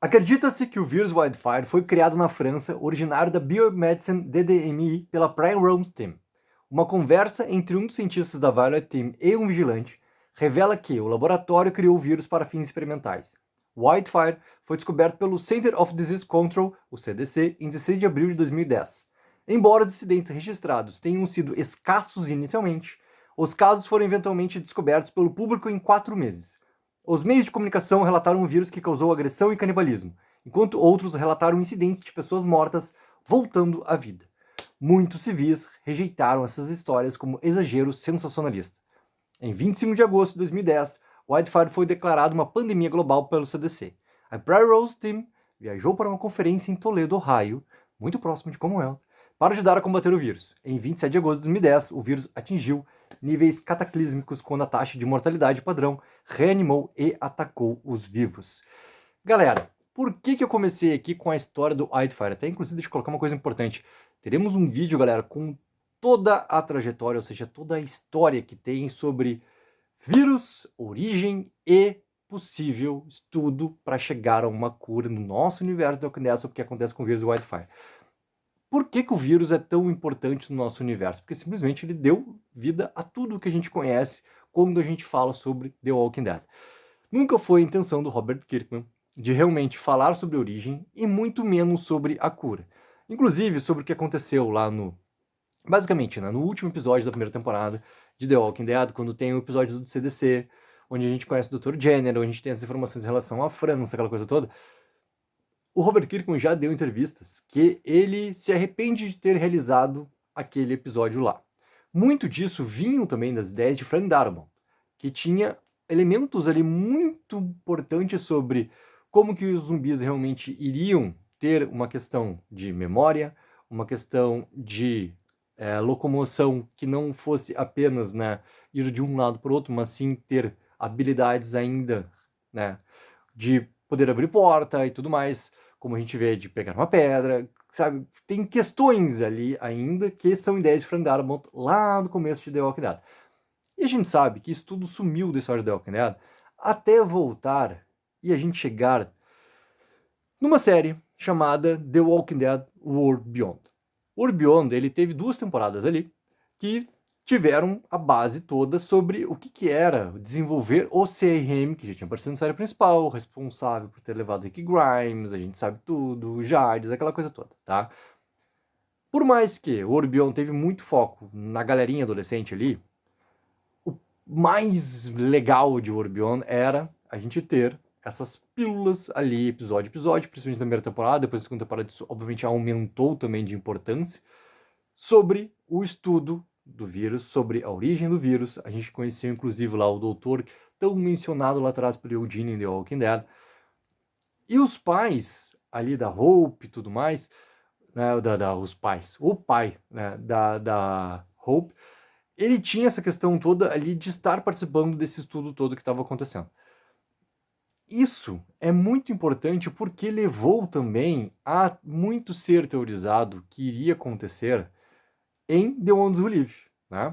Acredita-se que o vírus Wildfire foi criado na França, originário da Biomedicine DDMI pela Primrose Team. Uma conversa entre um dos cientistas da Violet Team e um vigilante revela que o laboratório criou o vírus para fins experimentais. Wildfire foi descoberto pelo Center of Disease Control, o CDC, em 16 de abril de 2010. Embora os incidentes registrados tenham sido escassos inicialmente, os casos foram eventualmente descobertos pelo público em 4 meses. Os meios de comunicação relataram um vírus que causou agressão e canibalismo, enquanto outros relataram incidentes de pessoas mortas voltando à vida. Muitos civis rejeitaram essas histórias como exagero sensacionalista. Em 25 de agosto de 2010, Wildfire foi declarado uma pandemia global pelo CDC. A Primrose Team viajou para uma conferência em Toledo, Ohio, muito próximo de Commonwealth, para ajudar a combater o vírus. Em 27 de agosto de 2010, o vírus atingiu níveis cataclísmicos quando a taxa de mortalidade padrão reanimou e atacou os vivos. Galera, por que eu comecei aqui com a história do Wildfire? Até inclusive deixa eu colocar uma coisa importante. Teremos um vídeo, galera, com toda a trajetória, ou seja, toda a história que tem sobre vírus, origem e possível estudo para chegar a uma cura no nosso universo de Walking Dead sobre o que acontece com o vírus Wildfire. Por que o vírus é tão importante no nosso universo? Porque simplesmente ele deu vida a tudo o que a gente conhece quando a gente fala sobre The Walking Dead. Nunca foi a intenção do Robert Kirkman de realmente falar sobre a origem e muito menos sobre a cura. Inclusive sobre o que aconteceu lá no... Basicamente, né, no último episódio da primeira temporada de The Walking Dead, quando tem o episódio do CDC, onde a gente conhece o Dr. Jenner, onde a gente tem as informações em relação à França, aquela coisa toda. O Robert Kirkman já deu entrevistas que ele se arrepende de ter realizado aquele episódio lá. Muito disso vinha também das ideias de Frank Darabont, que tinha elementos ali muito importantes sobre como que os zumbis realmente iriam ter uma questão de memória, uma questão de locomoção que não fosse apenas, né, ir de um lado para o outro, mas sim ter habilidades ainda, né, de poder abrir porta e tudo mais, como a gente vê de pegar uma pedra, sabe? Tem questões ali ainda que são ideias de Frank Darabont lá no começo de The Walking Dead. E a gente sabe que isso tudo sumiu da história de The Walking Dead até voltar e a gente chegar numa série chamada The Walking Dead World Beyond. World Beyond, ele teve 2 temporadas ali que tiveram a base toda sobre o que era desenvolver o CRM, que já tinha aparecido na série principal, responsável por ter levado Rick Grimes, a gente sabe tudo, o Jardes, aquela coisa toda, tá? Por mais que o World Beyond teve muito foco na galerinha adolescente ali, o mais legal de World Beyond era a gente ter essas pílulas ali, episódio a episódio, principalmente na primeira temporada, depois da segunda temporada isso obviamente aumentou também de importância, sobre o estudo do vírus, sobre a origem do vírus. A gente conheceu inclusive lá o doutor, tão mencionado lá atrás pelo Eugene em The Walking Dead. E os pais ali da Hope e tudo mais, né, os pais, o pai, né, da Hope, ele tinha essa questão toda ali de estar participando desse estudo todo que estava acontecendo. Isso é muito importante porque levou também a muito ser teorizado que iria acontecer em The Ones Who Live, né?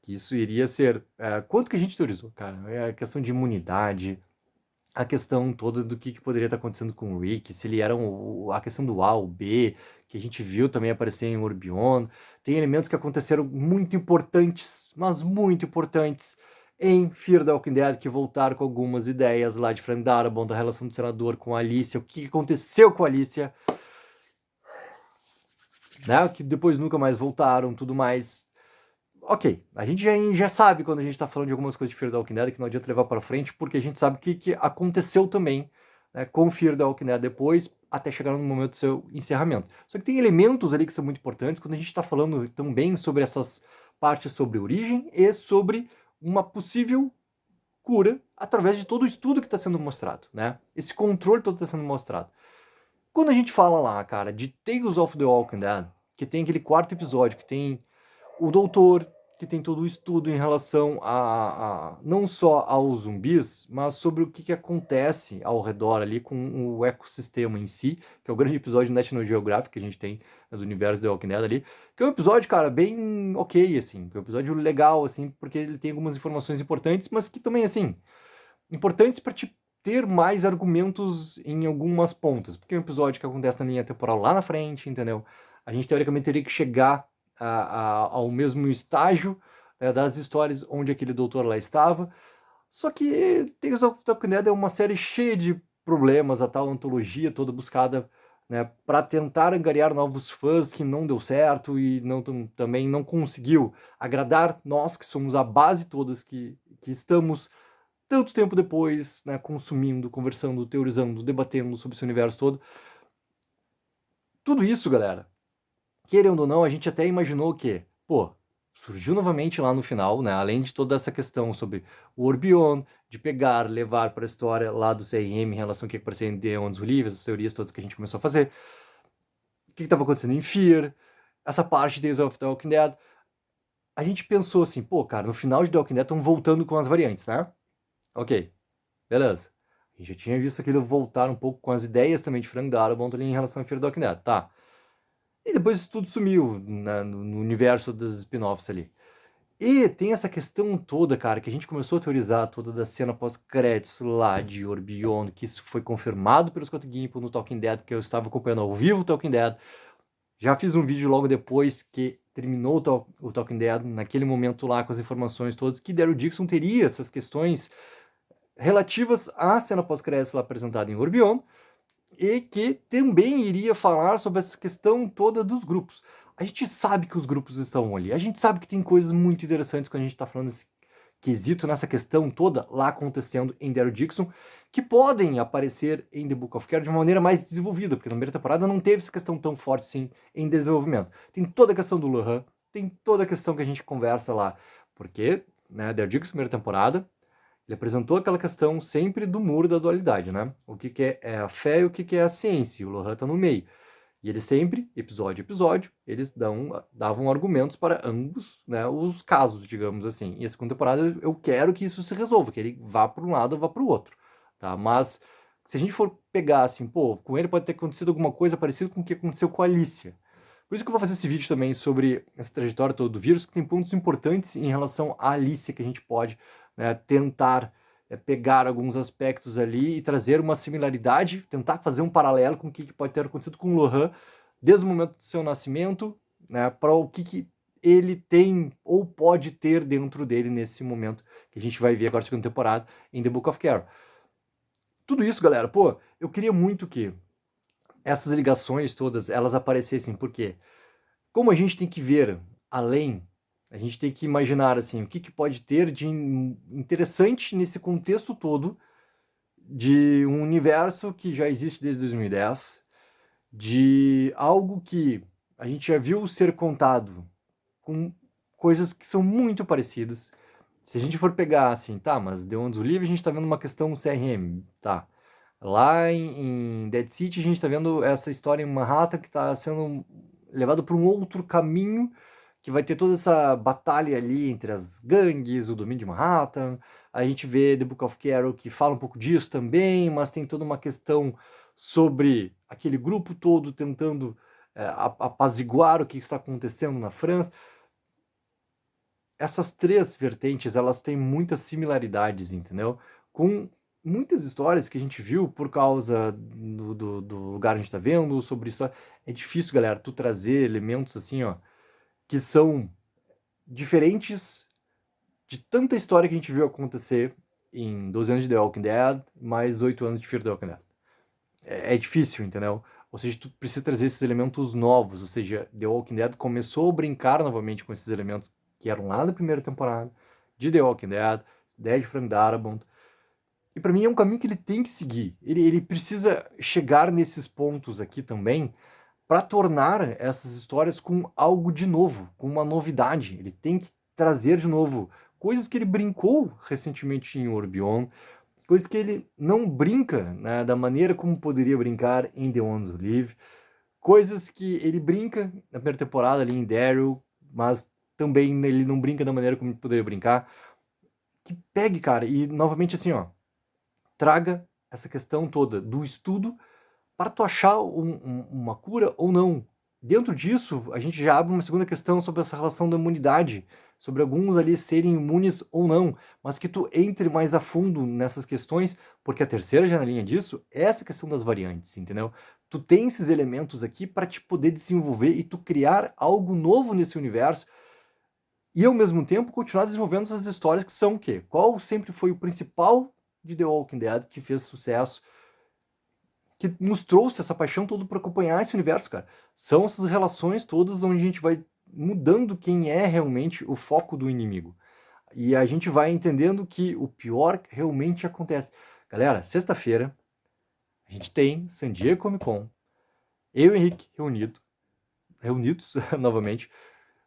Que isso iria ser... quanto que a gente teorizou, cara? É a questão de imunidade, a questão toda do que poderia estar acontecendo com o Rick, se ele era a questão do A ou B, que a gente viu também aparecer em Orbion. Tem elementos que aconteceram muito importantes, mas muito importantes, em Fear the Walking Dead, que voltaram com algumas ideias lá de Frank Darabont, da relação do senador com a Alicia, o que aconteceu com a Alicia, né? Que depois nunca mais voltaram, tudo mais. Ok, a gente já sabe quando a gente tá falando de algumas coisas de Fear the Walking Dead que não adianta levar para frente, porque a gente sabe o que aconteceu também, né, com Fear the Walking Dead depois, até chegar no momento do seu encerramento. Só que tem elementos ali que são muito importantes quando a gente está falando também sobre essas partes sobre origem e sobre uma possível cura através de todo o estudo que está sendo mostrado, né? Esse controle todo está sendo mostrado. Quando a gente fala lá, cara, de Tales of the Walking Dead, que tem aquele 4º episódio, que tem o doutor, que tem todo o estudo em relação a não só aos zumbis, mas sobre o que acontece ao redor ali com o ecossistema em si, que é o grande episódio do National Geographic que a gente tem do universo The Walking Dead ali, que é um episódio, cara, bem ok, assim, que é um episódio legal, assim, porque ele tem algumas informações importantes, mas que também, assim, importantes para te ter mais argumentos em algumas pontas, porque é um episódio que acontece na linha temporal lá na frente, entendeu? A gente teoricamente teria que chegar ao mesmo estágio, né, das histórias onde aquele doutor lá estava. Só que Tales of the Walking Dead é uma série cheia de problemas, a tal antologia toda buscada, né, para tentar angariar novos fãs, que não deu certo e também não conseguiu agradar nós, que somos a base todas, que estamos tanto tempo depois, né, consumindo, conversando, teorizando, debatendo sobre esse universo todo. Tudo isso, galera, querendo ou não, a gente até imaginou que, pô, surgiu novamente lá no final, né, além de toda essa questão sobre o Orbion, de pegar, levar para a história lá do CRM em relação ao que aparecia em The Ondes Livres, as teorias todas que a gente começou a fazer, o que estava acontecendo em Fear, essa parte de Days of the Walking Dead. A gente pensou assim, pô, cara, no final de The Walking Dead estão voltando com as variantes, né? Ok, beleza. A gente já tinha visto aquilo voltar um pouco com as ideias também de Frank Darabont ali em relação a Fear the Walking Dead, tá. E depois isso tudo sumiu, né, no universo dos spin-offs ali. E tem essa questão toda, cara, que a gente começou a teorizar toda da cena pós-créditos lá de Orbion, que isso foi confirmado pelo Scott Gimple no Talking Dead, que eu estava acompanhando ao vivo o Talking Dead. Já fiz um vídeo logo depois que terminou o Talking Dead, naquele momento lá com as informações todas, que Daryl Dixon teria essas questões relativas à cena pós-créditos lá apresentada em Orbion, e que também iria falar sobre essa questão toda dos grupos. A gente sabe que os grupos estão ali, a gente sabe que tem coisas muito interessantes quando a gente está falando desse quesito, nessa questão toda lá acontecendo em Daryl Dixon, que podem aparecer em The Book of Care de uma maneira mais desenvolvida, porque na primeira temporada não teve essa questão tão forte assim em desenvolvimento. Tem toda a questão do Lohan, tem toda a questão que a gente conversa lá, porque, né, Daryl Dixon, primeira temporada, ele apresentou aquela questão sempre do muro da dualidade, né? O que é a fé e o que é a ciência, e o Lohan tá no meio. E eles sempre, episódio a episódio, eles davam argumentos para ambos, né, os casos, digamos assim. E a segunda temporada eu quero que isso se resolva, que ele vá para um lado ou vá para o outro, tá? Mas se a gente for pegar assim, pô, com ele pode ter acontecido alguma coisa parecida com o que aconteceu com a Alicia. Por isso que eu vou fazer esse vídeo também sobre essa trajetória toda do vírus, que tem pontos importantes em relação à Alicia que a gente pode, né, tentar pegar alguns aspectos ali e trazer uma similaridade, tentar fazer um paralelo com o que pode ter acontecido com o Lohan desde o momento do seu nascimento, né, para o que ele tem ou pode ter dentro dele nesse momento que a gente vai ver agora na segunda temporada em The Book of Care. Tudo isso, galera, pô, eu queria muito que essas ligações todas, elas aparecessem, porque como a gente tem que ver além, a gente tem que imaginar assim, o que pode ter de interessante nesse contexto todo de um universo que já existe desde 2010, de algo que a gente já viu ser contado com coisas que são muito parecidas. Se a gente for pegar assim, tá, mas The Ondes Livre a gente tá vendo uma questão CRM, tá. Lá em Dead City a gente tá vendo essa história em Manhattan que tá sendo levado para um outro caminho, que vai ter toda essa batalha ali entre as gangues, o domínio de Manhattan. A gente vê The Book of Carol que fala um pouco disso também, mas tem toda uma questão sobre aquele grupo todo tentando apaziguar o que está acontecendo na França. Essas três vertentes, elas têm muitas similaridades, entendeu? Com muitas histórias que a gente viu por causa do lugar que a gente tá vendo, sobre isso. É difícil, galera, tu trazer elementos assim, ó, que são diferentes de tanta história que a gente viu acontecer em 12 anos de The Walking Dead, mais 8 anos de Fear the Walking Dead. É difícil, entendeu? Ou seja, tu precisa trazer esses elementos novos, ou seja, The Walking Dead começou a brincar novamente com esses elementos que eram lá da primeira temporada, de The Walking Dead, ideia de Frank Darabont. E para mim é um caminho que ele tem que seguir. Ele precisa chegar nesses pontos aqui também para tornar essas histórias com algo de novo, com uma novidade. Ele tem que trazer de novo coisas que ele brincou recentemente em Orbion, coisas que ele não brinca, né, da maneira como poderia brincar em The Ones Who Live, coisas que ele brinca na primeira temporada ali em Daryl, mas também ele não brinca da maneira como ele poderia brincar. Que pegue, cara, e novamente assim, ó, traga essa questão toda do estudo para tu achar uma cura ou não Dentro disso, a gente já abre uma segunda questão sobre essa relação da imunidade, sobre alguns ali serem imunes ou não, mas que tu entre mais a fundo nessas questões, porque a terceira janelinha disso é essa questão das variantes, entendeu? Tu tem esses elementos aqui para te poder desenvolver e tu criar algo novo nesse universo e ao mesmo tempo continuar desenvolvendo essas histórias que são o quê? Qual sempre foi o principal de The Walking Dead que fez sucesso, que nos trouxe essa paixão toda para acompanhar esse universo, cara? São essas relações todas onde a gente vai mudando quem é realmente o foco do inimigo. E a gente vai entendendo que o pior realmente acontece. Galera, sexta-feira a gente tem San Diego Comic Con, eu e o Henrique reunidos novamente,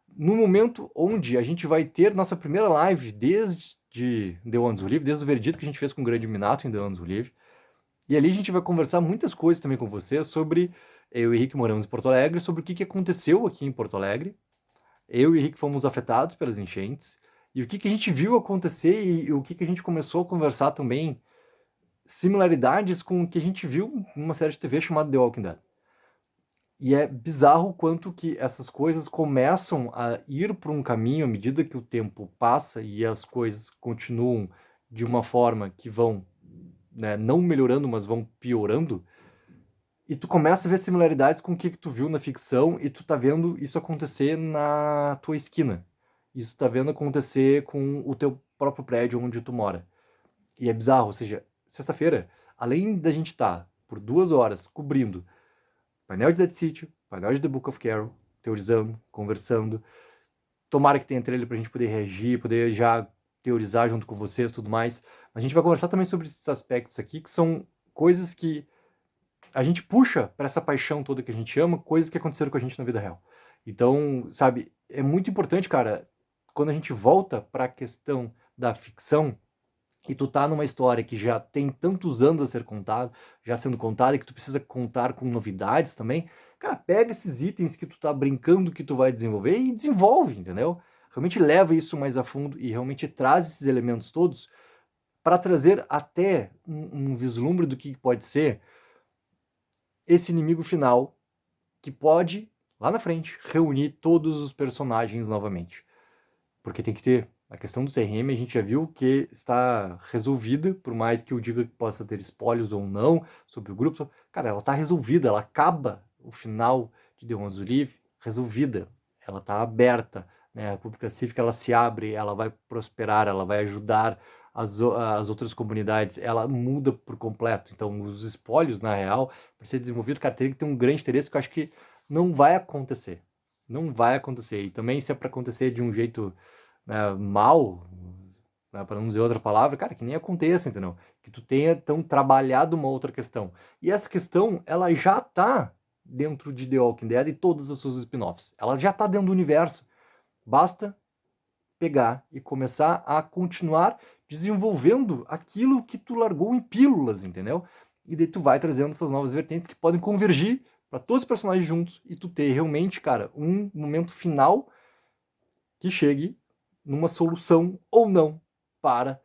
no momento onde a gente vai ter nossa primeira live desde The Ones Who Live, desde o veredito que a gente fez com o Grande Minato em The Ones Who Live. E ali a gente vai conversar muitas coisas também com você sobre eu e o Henrique moramos em Porto Alegre, sobre o que aconteceu aqui em Porto Alegre. Eu e o Henrique fomos afetados pelas enchentes e o que a gente viu acontecer e o que a gente começou a conversar também, similaridades com o que a gente viu numa série de TV chamada The Walking Dead. E é bizarro o quanto que essas coisas começam a ir por um caminho à medida que o tempo passa e as coisas continuam de uma forma que vão, né, não melhorando, mas vão piorando. E tu começa a ver similaridades com o que tu viu na ficção e tu tá vendo isso acontecer na tua esquina. Isso tá vendo acontecer com o teu próprio prédio onde tu mora. E é bizarro, ou seja, sexta-feira, além da gente estar por 2 horas cobrindo painel de Dead City, painel de The Book of Carol, teorizando, conversando, tomara que tenha trailer pra gente poder reagir, poder já teorizar junto com vocês e tudo mais. A gente vai conversar também sobre esses aspectos aqui, que são coisas que a gente puxa para essa paixão toda que a gente ama, coisas que aconteceram com a gente na vida real. Então, sabe, é muito importante, cara, quando a gente volta para a questão da ficção e tu tá numa história que já tem tantos anos a ser contado, já sendo contada, e que tu precisa contar com novidades também, cara, pega esses itens que tu tá brincando que tu vai desenvolver e desenvolve, entendeu? Realmente leva isso mais a fundo e realmente traz esses elementos todos para trazer até um vislumbre do que pode ser esse inimigo final que pode, lá na frente, reunir todos os personagens novamente. Porque tem que ter. A questão do CRM a gente já viu que está resolvida, por mais que eu diga que possa ter spoilers ou não sobre o grupo. Cara, ela está resolvida, ela acaba o final de The Ones Who Live resolvida. Ela está aberta. Né? A República Cívica ela se abre, ela vai prosperar, ela vai ajudar as outras comunidades, ela muda por completo. Então, os espólios, na real, para ser desenvolvido, cara, teria que ter um grande interesse que eu acho que não vai acontecer. Não vai acontecer. E também, se é para acontecer de um jeito, né, mal, né, para não dizer outra palavra, cara, que nem aconteça, entendeu? Que tu tenha tão trabalhado uma outra questão. E essa questão, ela já tá dentro de The Walking Dead e todas as suas spin-offs. Ela já tá dentro do universo. Basta pegar e começar a continuar desenvolvendo aquilo que tu largou em pílulas, entendeu? E daí tu vai trazendo essas novas vertentes que podem convergir para todos os personagens juntos e tu ter realmente, cara, um momento final que chegue numa solução ou não para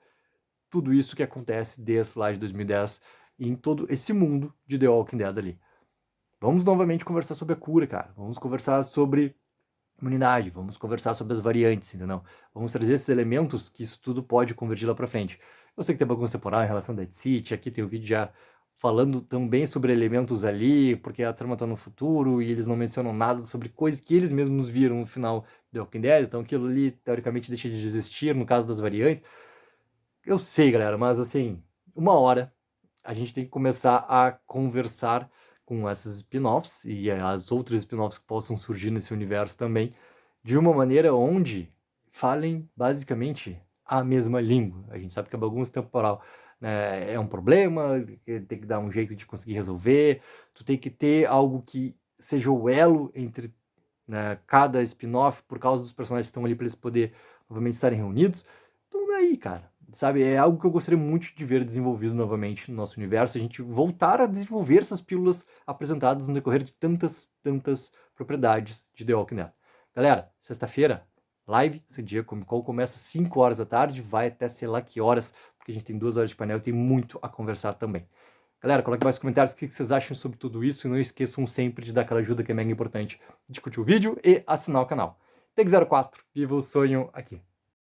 tudo isso que acontece desde lá de 2010 e em todo esse mundo de The Walking Dead ali. Vamos novamente conversar sobre a cura, cara. Vamos conversar sobre imunidade, vamos conversar sobre as variantes, entendeu? Vamos trazer esses elementos que isso tudo pode convergir lá pra frente. Eu sei que tem bagunça temporal em relação a Dead City, aqui tem o vídeo já falando também sobre elementos ali, porque a trama tá no futuro e eles não mencionam nada sobre coisas que eles mesmos viram no final de Walking Dead, então aquilo ali teoricamente deixa de existir no caso das variantes. Eu sei, galera, mas assim, uma hora a gente tem que começar a conversar com essas spin-offs e as outras spin-offs que possam surgir nesse universo também, de uma maneira onde falem basicamente a mesma língua. A gente sabe que a bagunça temporal, né, é um problema, que tem que dar um jeito de conseguir resolver, tu tem que ter algo que seja o elo entre, né, cada spin-off, por causa dos personagens que estão ali para eles poderem novamente estarem reunidos. Então daí, cara, sabe, é algo que eu gostaria muito de ver desenvolvido novamente no nosso universo, a gente voltar a desenvolver essas pílulas apresentadas no decorrer de tantas propriedades de The Walking Dead. Galera, sexta-feira, live, esse dia Comic Con começa às 5 horas da tarde, vai até sei lá que horas, porque a gente tem 2 horas de painel e tem muito a conversar também. Galera, coloque mais nos comentários o que vocês acham sobre tudo isso e não esqueçam sempre de dar aquela ajuda que é mega importante de curtir o vídeo e assinar o canal. Tech04, viva o sonho aqui.